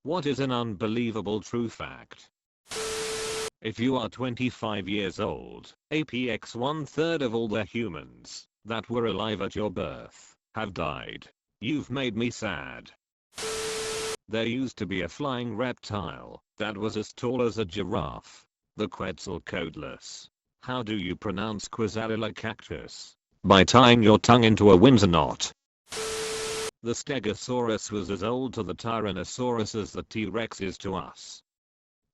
What is an unbelievable true fact? If you are 25 years old, APX 1/3 of all the humans that were alive at your birth have died. You've made me sad. There used to be a flying reptile that was as tall as a giraffe. The Quetzalcoatlus. How do you pronounce Quetzalcoatlus? By tying your tongue into a Windsor knot. The Stegosaurus was as old to the Tyrannosaurus as the T-Rex is to us.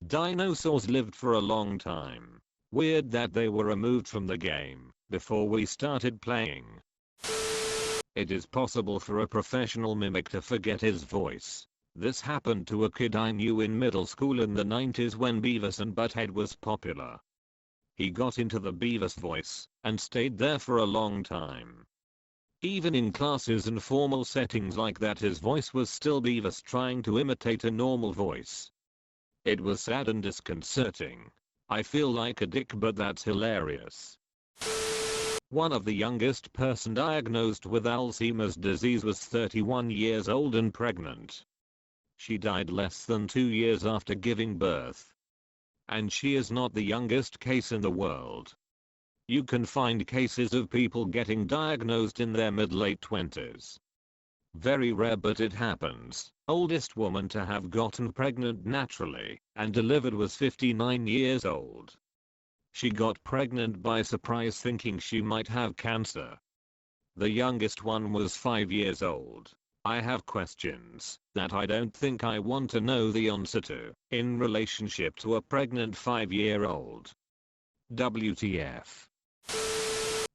Dinosaurs lived for a long time. Weird that they were removed from the game before we started playing. It is possible for a professional mimic to forget his voice. This happened to a kid I knew in middle school in the 90s when Beavis and Butthead was popular. He got into the Beavis voice and stayed there for a long time. Even in classes and formal settings like that, his voice was still Beavis trying to imitate a normal voice. It was sad and disconcerting. I feel like a dick, but that's hilarious. One of the youngest person diagnosed with Alzheimer's disease was 31 years old and pregnant. She died less than 2 years after giving birth. And she is not the youngest case in the world. You can find cases of people getting diagnosed in their mid-late 20s. Very rare, but it happens. Oldest woman to have gotten pregnant naturally and delivered was 59 years old. She got pregnant by surprise thinking she might have cancer. The youngest one was 5 years old. I have questions that I don't think I want to know the answer to in relationship to a pregnant 5-year-old. WTF.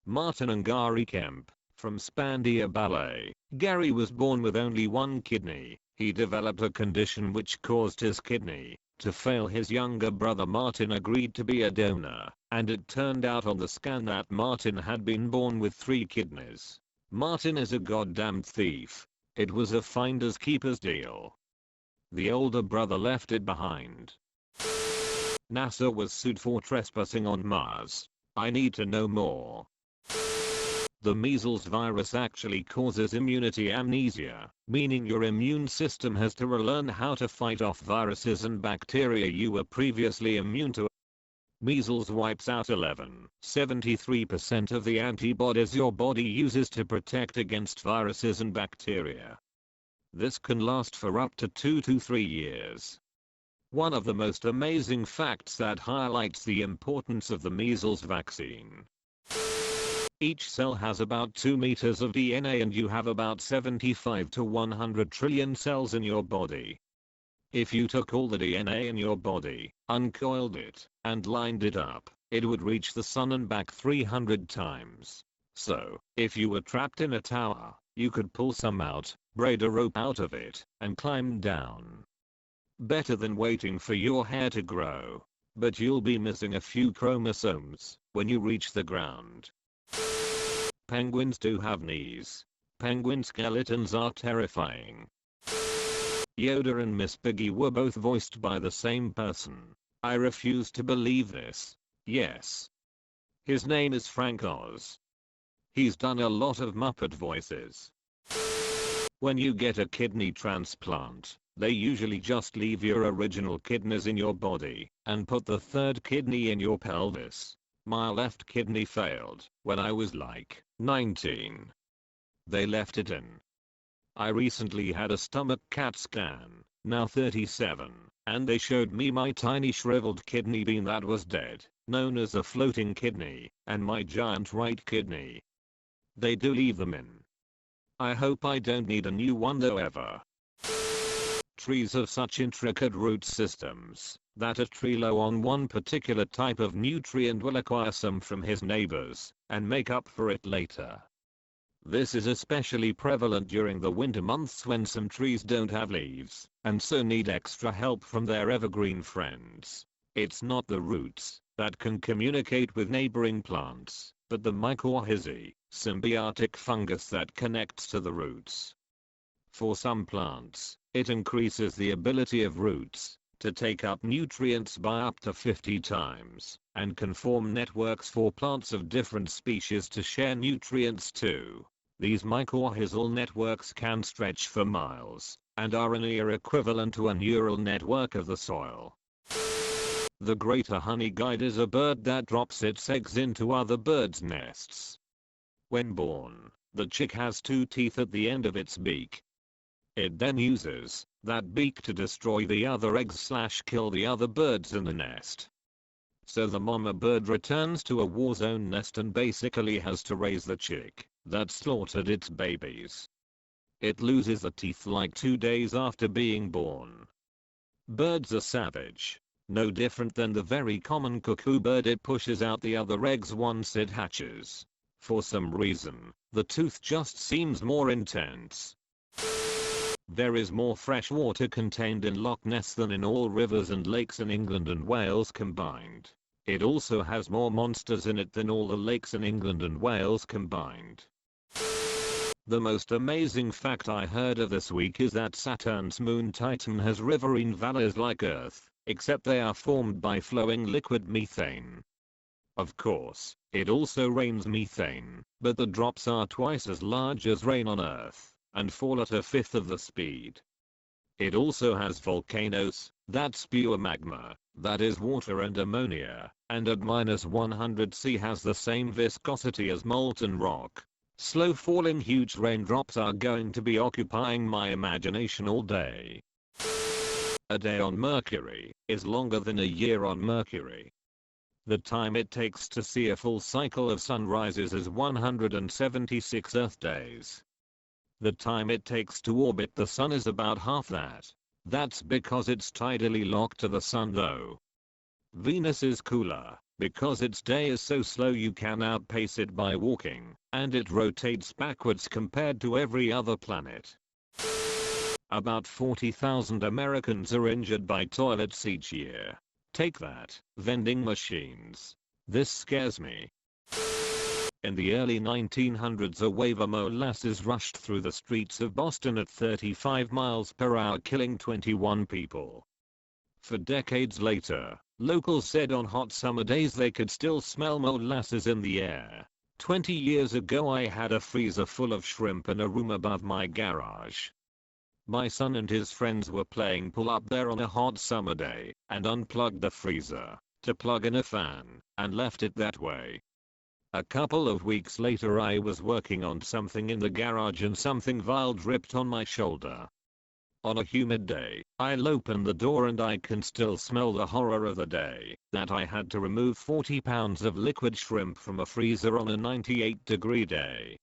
Martin and Gary Kemp, from Spandia Ballet. Gary was born with only one kidney. He developed a condition which caused his kidney to fail. His younger brother Martin agreed to be a donor, and it turned out on the scan that Martin had been born with 3 kidneys. Martin is a goddamn thief. It was a finders keepers deal. The older brother left it behind. NASA was sued for trespassing on Mars. I need to know more. The measles virus actually causes immunity amnesia, meaning your immune system has to relearn how to fight off viruses and bacteria you were previously immune to. Measles wipes out 73% of the antibodies your body uses to protect against viruses and bacteria. This can last for up to 2 to 3 years. One of the most amazing facts that highlights the importance of the measles vaccine. Each cell has about 2 meters of DNA and you have about 75 to 100 trillion cells in your body. If you took all the DNA in your body, uncoiled it, and lined it up, it would reach the sun and back 300 times. So, if you were trapped in a tower, you could pull some out, braid a rope out of it, and climb down. Better than waiting for your hair to grow. But you'll be missing a few chromosomes when you reach the ground. Penguins do have knees. Penguin skeletons are terrifying. Yoda and Miss Piggy were both voiced by the same person. I refuse to believe this. Yes. His name is Frank Oz. He's done a lot of Muppet voices. When you get a kidney transplant, they usually just leave your original kidneys in your body and put the 3rd kidney in your pelvis. My left kidney failed when I was like 19. They left it in. I recently had a stomach CAT scan, now 37, and they showed me my tiny shriveled kidney bean that was dead, known as a floating kidney, and my giant right kidney. They do leave them in. I hope I don't need a new one though ever. Trees have such intricate root systems that a tree low on one particular type of nutrient will acquire some from his neighbors and make up for it later. This is especially prevalent during the winter months when some trees don't have leaves and so need extra help from their evergreen friends. It's not the roots that can communicate with neighboring plants, but the mycorrhizae, symbiotic fungus that connects to the roots. For some plants, it increases the ability of roots to take up nutrients by up to 50 times and can form networks for plants of different species to share nutrients too. These mycorrhizal networks can stretch for miles and are a near equivalent to a neural network of the soil. The greater honey guide is a bird that drops its eggs into other birds' nests. When born, the chick has 2 teeth at the end of its beak. It then uses that beak to destroy the other eggs/kill the other birds in the nest. So the mama bird returns to a war zone nest and basically has to raise the chick that slaughtered its babies. It loses the teeth like 2 days after being born. Birds are savage. No different than the very common cuckoo bird. It pushes out the other eggs once it hatches. For some reason, the tooth just seems more intense. There is more fresh water contained in Loch Ness than in all rivers and lakes in England and Wales combined. It also has more monsters in it than all the lakes in England and Wales combined. The most amazing fact I heard of this week is that Saturn's moon Titan has riverine valleys like Earth, except they are formed by flowing liquid methane. Of course, it also rains methane, but the drops are twice as large as rain on Earth, and fall at 1/5 of the speed. It also has volcanoes that spew magma, that is water and ammonia, and at -100°C has the same viscosity as molten rock. Slow falling huge raindrops are going to be occupying my imagination all day. A day on Mercury is longer than a year on Mercury. The time it takes to see a full cycle of sunrises is 176 Earth days. The time it takes to orbit the sun is about half that. That's because it's tidally locked to the sun though. Venus is cooler, because its day is so slow you can outpace it by walking, and it rotates backwards compared to every other planet. About 40,000 Americans are injured by toilets each year. Take that, vending machines. This scares me. In the early 1900s a wave of molasses rushed through the streets of Boston at 35 miles per hour killing 21 people. For decades later, locals said on hot summer days they could still smell molasses in the air. 20 years ago I had a freezer full of shrimp in a room above my garage. My son and his friends were playing pool up there on a hot summer day and unplugged the freezer to plug in a fan and left it that way. A couple of weeks later I was working on something in the garage and something vile dripped on my shoulder. On a humid day, I'll open the door and I can still smell the horror of the day that I had to remove 40 pounds of liquid shrimp from a freezer on a 98-degree day.